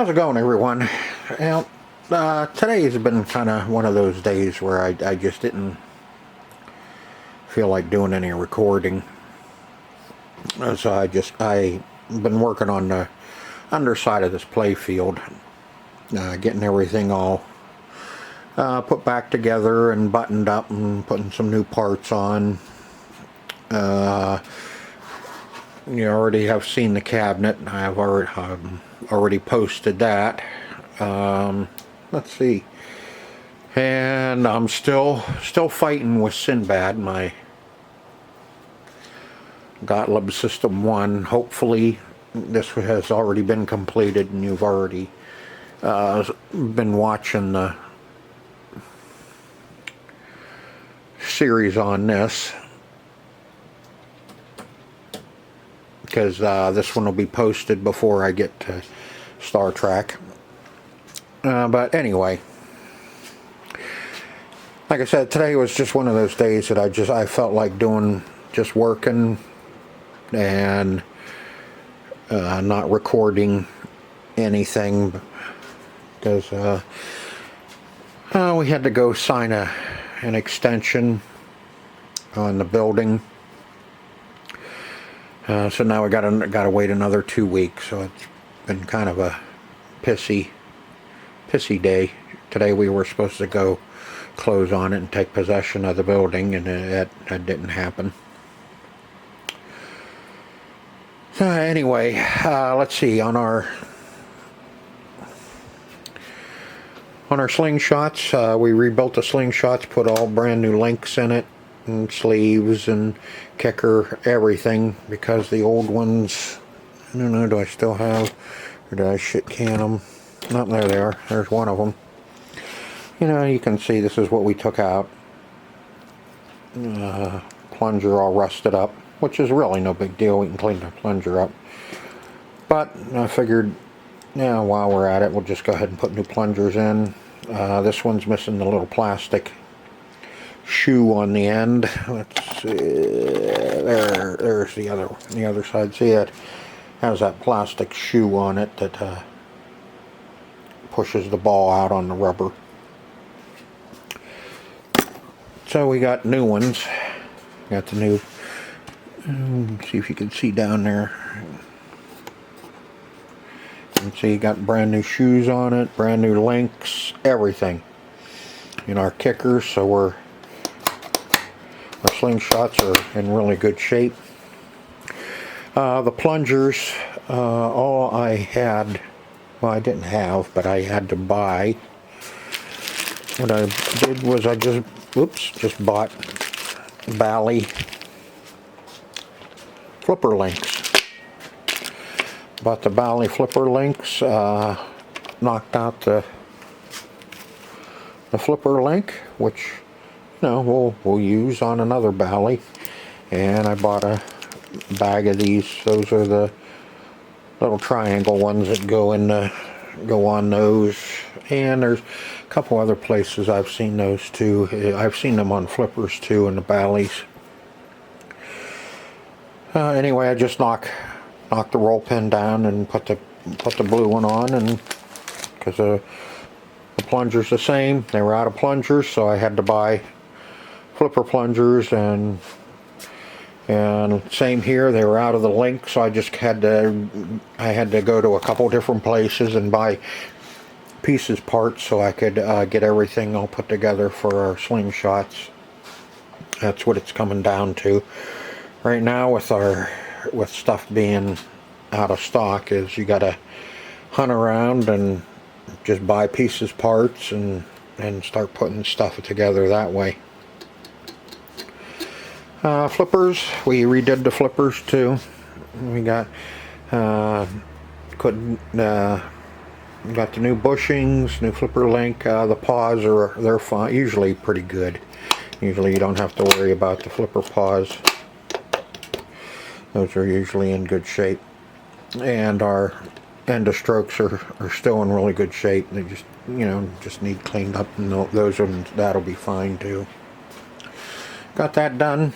How's it going, everyone? Well, today has been kind of one of those days where I just didn't feel like doing any recording. So I've been working on the underside of this playfield, getting everything all put back together and buttoned up and putting some new parts on. You already have seen the cabinet. I've already posted that. Let's see. And I'm still fighting with Sinbad, my Gottlieb System 1. Hopefully this has already been completed and you've already been watching the series on this, because this one will be posted before I get to Star Trek. But anyway, like I said, today was just one of those days that I felt like doing, just working and not recording anything, because we had to go sign an extension on the building. So now we gotta wait another 2 weeks. So it's been kind of a pissy day. Today we were supposed to go close on it and take possession of the building, and that didn't happen. So anyway, let's see, on our Slingshots, we rebuilt the Slingshots, put all brand new links in it, and sleeves and kicker, everything, because the old ones, I don't know, do I still have, or did I shit can them? No, there they are. There's one of them. You know, you can see this is what we took out. Plunger all rusted up, which is really no big deal. We can clean the plunger up. But I figured, yeah, while we're at it, we'll just go ahead and put new plungers in. This one's missing the little plastic shoe on the end. Let's see, there's the other side. See, it has that plastic shoe on it that pushes the ball out on the rubber. So we got new ones. Got the new, see if you can see down there. You can see you got brand new shoes on it, brand new links, everything. In our kickers, so our Slingshots are in really good shape. The plungers, all I had, well, I didn't have, but I had to buy. What I did was I just bought Bally flipper links. Bought the Bally flipper links, knocked out the flipper link, which, you know, we'll use on another Bally. And I bought a bag of these. Those are the little triangle ones that go on those. And there's a couple other places I've seen those too. I've seen them on flippers too, in the Ballys. Anyway, I just knocked the roll pin down and put the blue one on, and because the plunger's the same, they were out of plungers, so I had to buy flipper plungers, and same here, they were out of the link, so I just had to go to a couple different places and buy parts so I could get everything all put together for our Slingshots. That's what it's coming down to right now with stuff being out of stock, is you gotta hunt around and just buy parts and start putting stuff together that way. Flippers, we redid the flippers too. We got got the new bushings, new flipper link. The paws they're fine, usually pretty good. Usually you don't have to worry about the flipper paws. Those are usually in good shape. And our end of strokes are still in really good shape. They just, you know, just need cleaned up, and that'll be fine too. Got that done.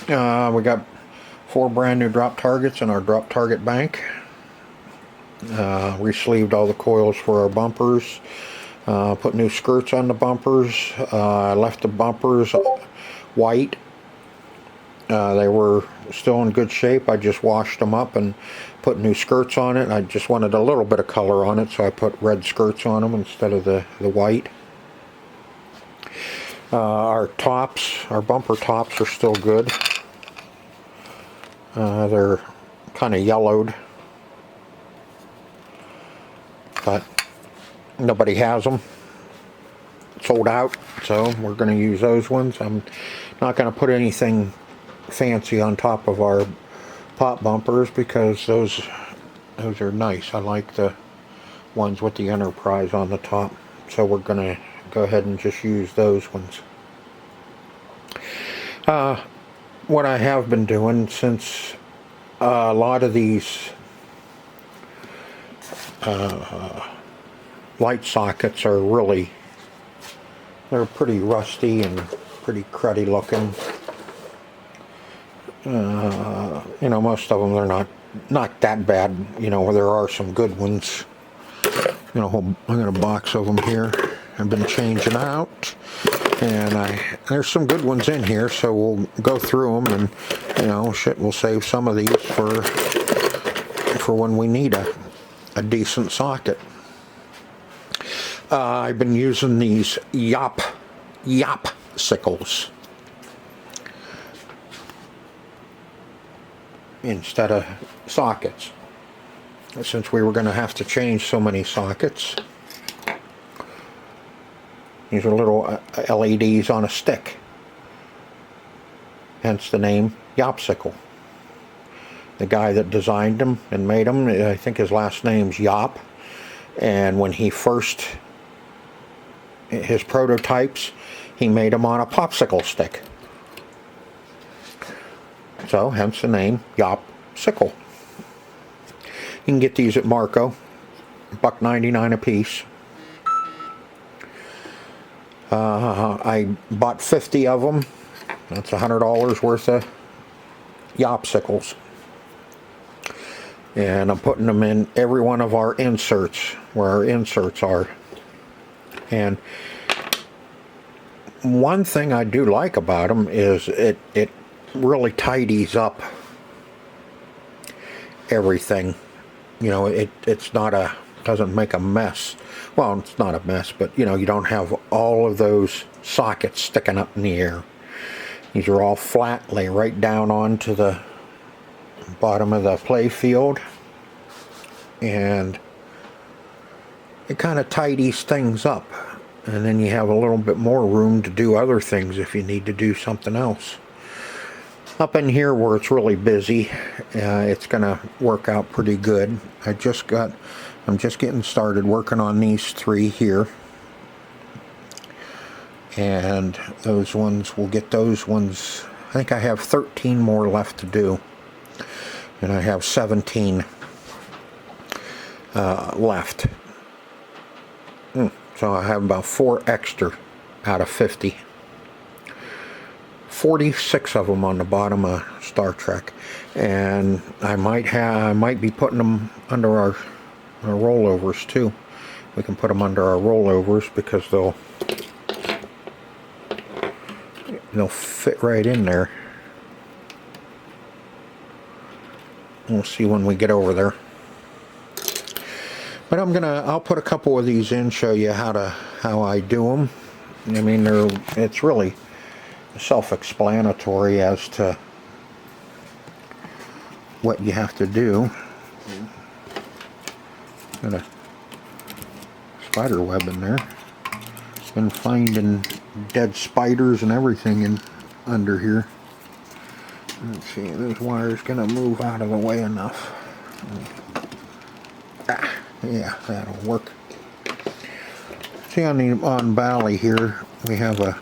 We got 4 brand new drop targets in our drop target bank. Re-sleeved all the coils for our bumpers. Put new skirts on the bumpers. I left the bumpers white. They were still in good shape. I just washed them up and put new skirts on it. I just wanted a little bit of color on it, so I put red skirts on them instead of the white. Our tops, our bumper tops are still good. They're kind of yellowed, but nobody has them. Sold out, so we're going to use those ones. I'm not going to put anything fancy on top of our pop bumpers because those are nice. I like the ones with the Enterprise on the top, so we're going to go ahead and just use those ones. What I have been doing, since a lot of these light sockets are really, they're pretty rusty and pretty cruddy looking. You know, most of them, they're not that bad. You know, there are some good ones. You know, I got a box of them here. I've been changing out, and there's some good ones in here, so we'll go through them, and you know, shit, we'll save some of these for when we need a decent socket. I've been using these Yop sickles instead of sockets, since we were going to have to change so many sockets. These are little LEDs on a stick, hence the name Yopsicle. The guy that designed them and made them, I think his last name's Yop, and when he his prototypes, he made them on a popsicle stick. So, hence the name Yopsicle. You can get these at Marco, $1.99 a piece. I bought 50 of them. That's $100 worth of Yopsicles. And I'm putting them in every one of our inserts, where our inserts are. And one thing I do like about them is it really tidies up everything. You know, it's not doesn't make a mess. Well, it's not a mess, but you know, you don't have all of those sockets sticking up in the air. These are all flat, lay right down onto the bottom of the Playfield, and it kind of tidies things up, and then you have a little bit more room to do other things if you need to do something else. Up in here where it's really busy, it's gonna work out pretty good. I'm just getting started working on these three here, and those ones, we'll get those ones. I think I have 13 more left to do, and I have 17 left. So I have about 4 extra out of 50. 46 of them on the bottom of Star Trek, and I might be putting them under our rollovers too. We can put them under our rollovers because they'll fit right in there. We'll see when we get over there. But I'll put a couple of these in, show you how I do them. I mean, it's really self-explanatory as to what you have to do. Got a spider web in there. Been finding dead spiders and everything under here. Let's see, this wire's gonna move out of the way enough. Yeah, that'll work. See, on Bally here, we have a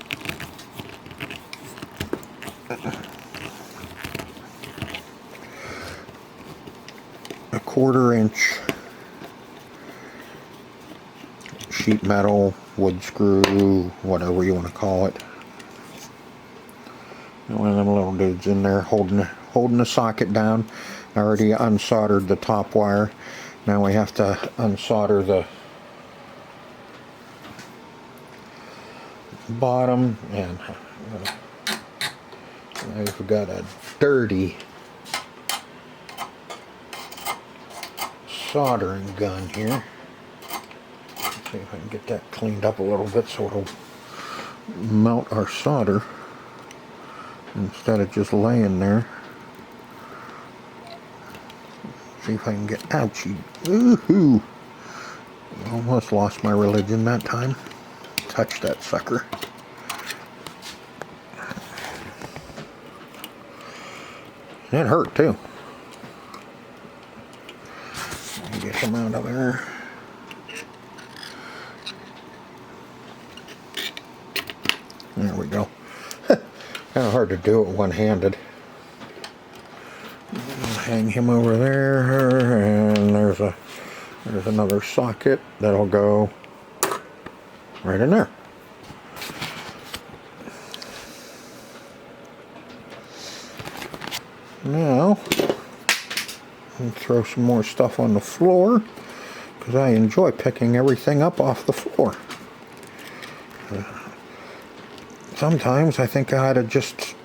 quarter-inch sheet metal, wood screw, whatever you want to call it. One of them little dudes in there holding the socket down. I already unsoldered the top wire, Now we have to unsolder the bottom, and I've got a dirty soldering gun here. Let's see if I can get that cleaned up a little bit so it'll melt our solder instead of just laying there. See if I can get, ouchie, woohoo! Almost lost my religion that time. Touch that sucker. It hurt too. Get him out of there. There we go. Kind of hard to do it one-handed. Hang him over there, and there's another socket that'll go right in there. Now, I'll throw some more stuff on the floor because I enjoy picking everything up off the floor. Sometimes I think I ought to just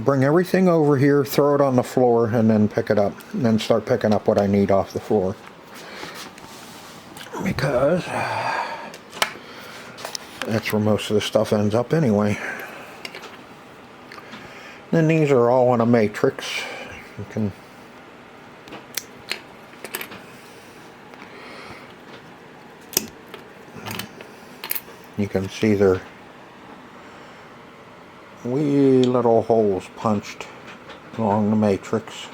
bring everything over here, throw it on the floor, and then pick it up, and then start picking up what I need off the floor. Because that's where most of the stuff ends up anyway. And these are all on a matrix. You can see their wee little holes punched along the matrix.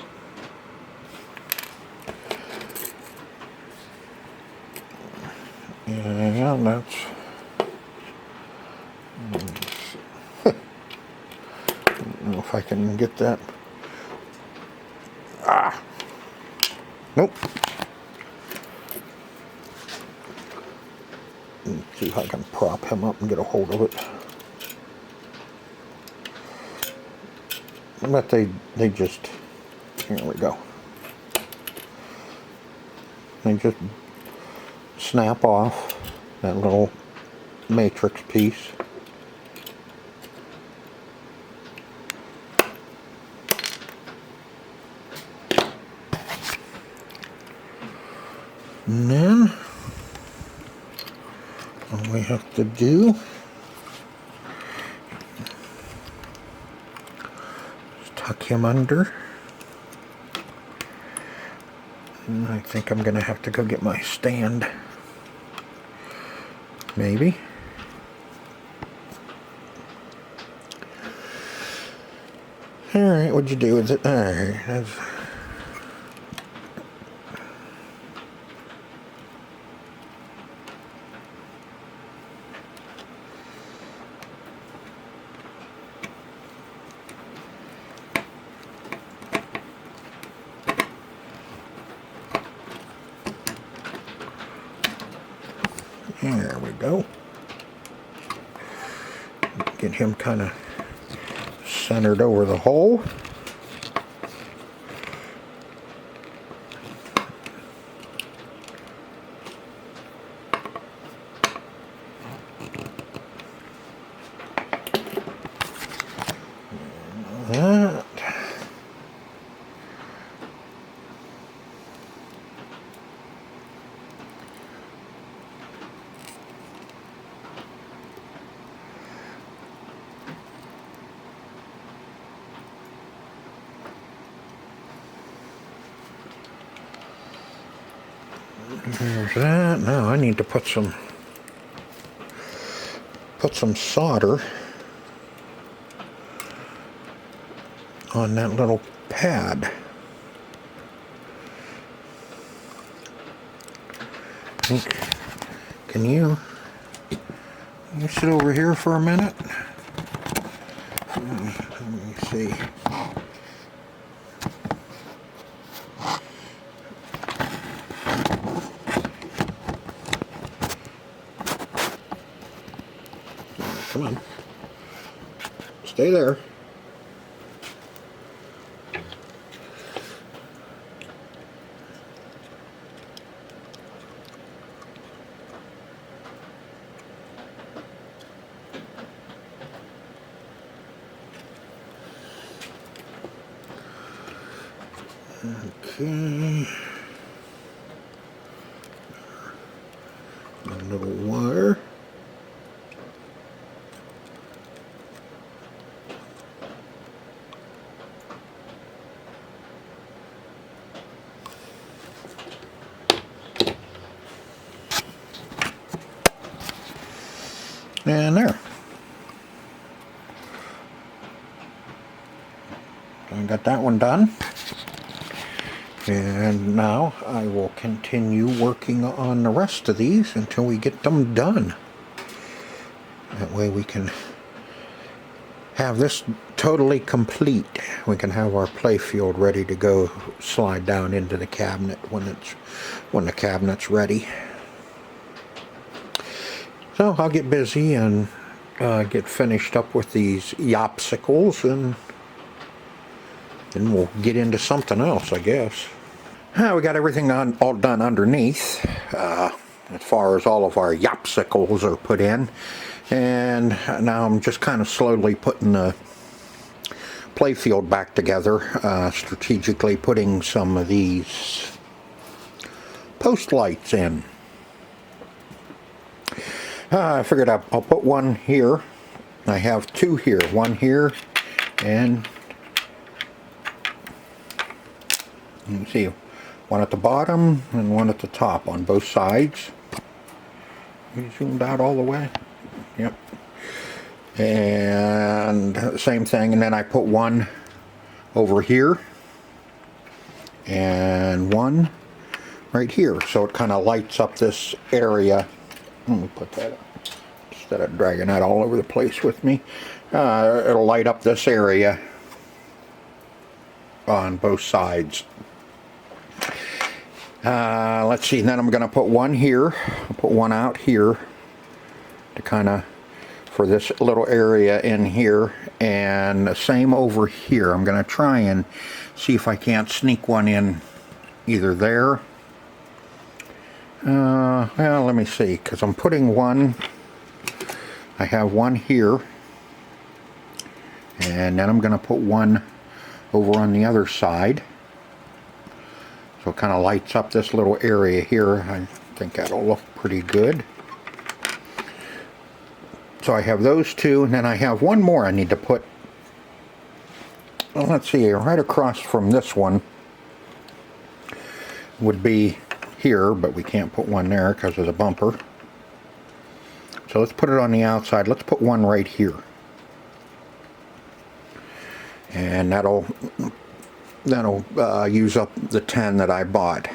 And that's I don't know if I can get that. Nope. Let's see if I can prop him up and get a hold of it. But they just, here we go. They just snap off that little matrix piece. And then all we have to do is tuck him under. And I think I'm going to have to go get my stand. Maybe. Alright, what'd you do with it? Alright, that's... There we go. Get him kind of centered over the hole. That. There's that. Now I need to put some solder on that little pad. Can you sit over here for a minute? Let me see. Come on. Stay there. Okay. A little wire. And there. I got that one done. And now I will continue working on the rest of these until we get them done. That way we can have this totally complete. We can have our playfield ready to go slide down into the cabinet when the cabinet's ready. So I'll get busy and get finished up with these yopsicles, and then we'll get into something else, I guess. We got everything all done underneath, as far as all of our yopsicles are put in. And now I'm just kind of slowly putting the playfield back together, strategically putting some of these post lights in. I figured I'll put one here. I have two here, one here, and you can see one at the bottom and one at the top on both sides. You zoomed out all the way? Yep. And same thing, and then I put one over here and one right here, so it kind of lights up this area. Let me put that up instead of dragging that all over the place with me. It'll light up this area on both sides. Let's see, then I'm going to put one here. I'll put one out here to kind of, for this little area in here, and the same over here. I'm going to try and see if I can't sneak one in either there. Well, let me see, because I'm putting one, I have one here, and then I'm going to put one over on the other side. So it kind of lights up this little area here. I think that'll look pretty good. So I have those two, and then I have one more I need to put, well, let's see, right across from this one would be here, but we can't put one there because of the bumper. So let's put it on the outside. Let's put one right here. And that'll use up the 10 that I bought.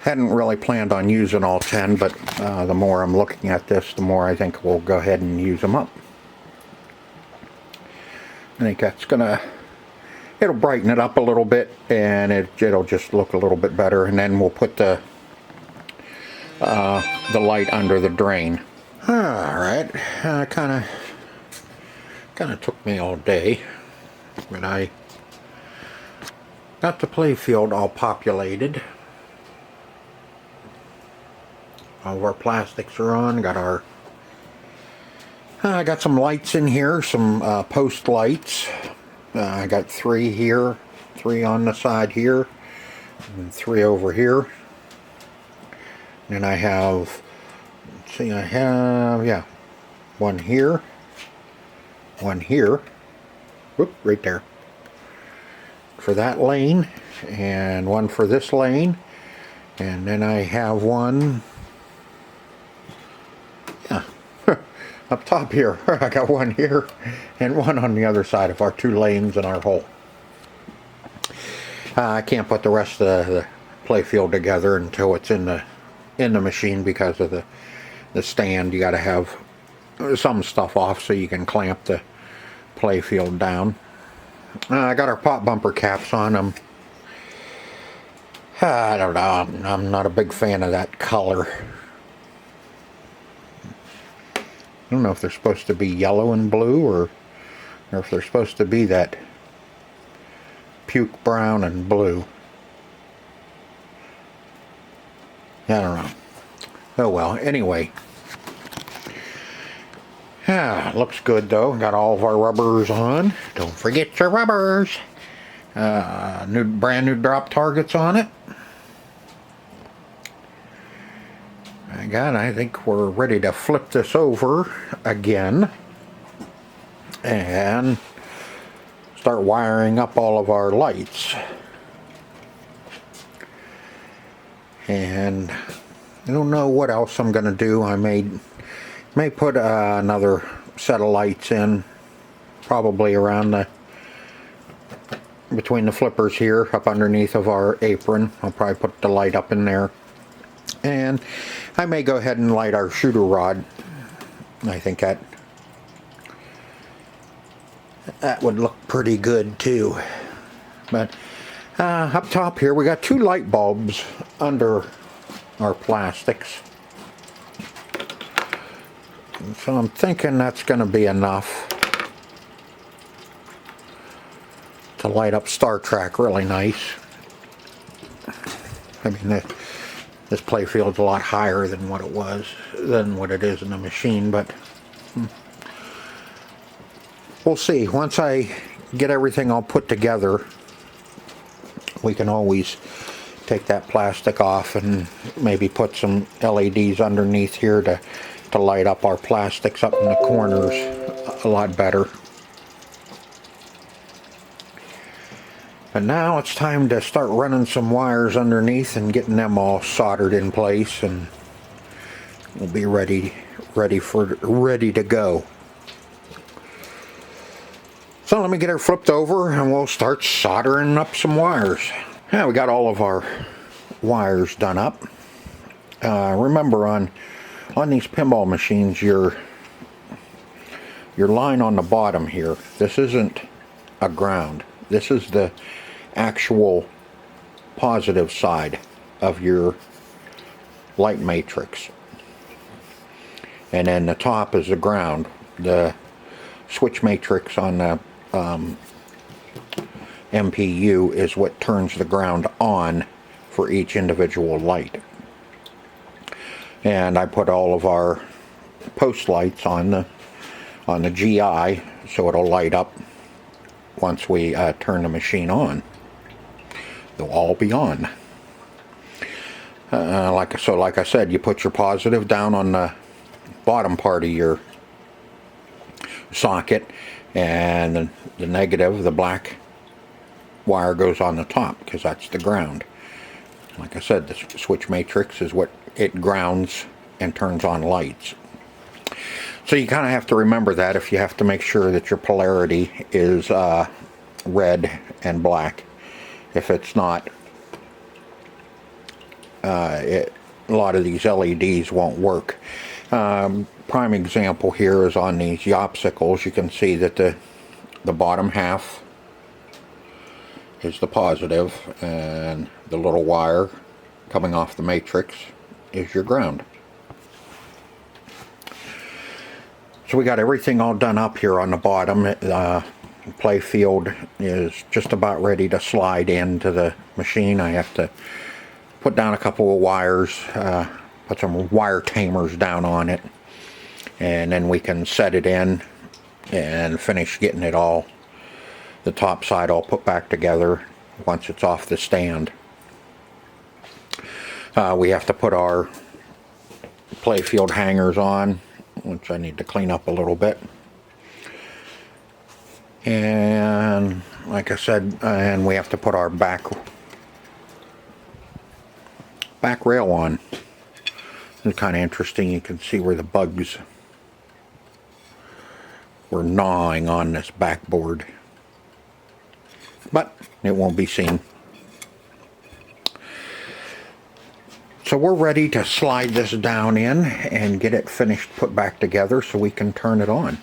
Hadn't really planned on using all 10, but the more I'm looking at this, the more I think we'll go ahead and use them up. I think that's gonna, it'll brighten it up a little bit, and it'll just look a little bit better. And then we'll put the light under the drain. All right, kind of took me all day, but I got the playfield all populated. All of our plastics are on. Got our I got some lights in here, some post lights. I got 3 here, 3 on the side here, and 3 over here. And I have, let's see, I have, yeah, 1 here, 1 here, whoop, right there, for that lane, and 1 for this lane. And then I have 1, yeah, up top here. I got 1 here and 1 on the other side of our 2 lanes and our hole. I can't put the rest of the playfield together until it's in the machine because of the stand. You got to have some stuff off so you can clamp the playfield down. I got our pop bumper caps on them. I don't know, I'm not a big fan of that color. I don't know if they're supposed to be yellow and blue, or if they're supposed to be that puke brown and blue. I don't know. Oh well, anyway. Looks good though. Got all of our rubbers on. Don't forget your rubbers. Brand new drop targets on it. Again, I think we're ready to flip this over again and start wiring up all of our lights. And I don't know what else I'm going to do. I may put another set of lights in, probably around between the flippers here, up underneath of our apron. I'll probably put the light up in there. And I may go ahead and light our shooter rod. I think that would look pretty good too. But up top here we got 2 light bulbs under our plastics. So I'm thinking that's going to be enough to light up Star Trek really nice. I mean, this Playfield's a lot higher than what it is in the machine, but we'll see. Once I get everything all put together, we can always take that plastic off and maybe put some LEDs underneath here to light up our plastics up in the corners a lot better. But now it's time to start running some wires underneath and getting them all soldered in place, and we'll be ready to go. So let me get her flipped over and we'll start soldering up some wires. Now we got all of our wires done up. Remember on these pinball machines, your line on the bottom here, this isn't a ground. This is the actual positive side of your light matrix. And then the top is the ground. The switch matrix on the MPU is what turns the ground on for each individual light. And I put all of our post lights on the GI so it'll light up once we turn the machine on. They'll all be on. Like I said, you put your positive down on the bottom part of your socket, and the negative, the black wire, goes on the top because that's the ground. Like I said, the switch matrix is what it grounds and turns on lights. So you kind of have to remember that if you have to make sure that your polarity is red and black. If it's not, a lot of these LEDs won't work. Prime example here is on these Yopsicles. You can see that the bottom half is the positive, and the little wire coming off the matrix is your ground. So we got everything all done up here on the bottom. Playfield is just about ready to slide into the machine. I have to put down a couple of wires, put some wire tamers down on it, and then we can set it in and finish getting it all, the top side all put back together once it's off the stand. We have to put our Playfield hangers on, which I need to clean up a little bit. And like I said, and we have to put our back rail on. It's kind of interesting. You can see where the bugs were gnawing on this backboard, but it won't be seen. So we're ready to slide this down in and get it finished, put back together so we can turn it on.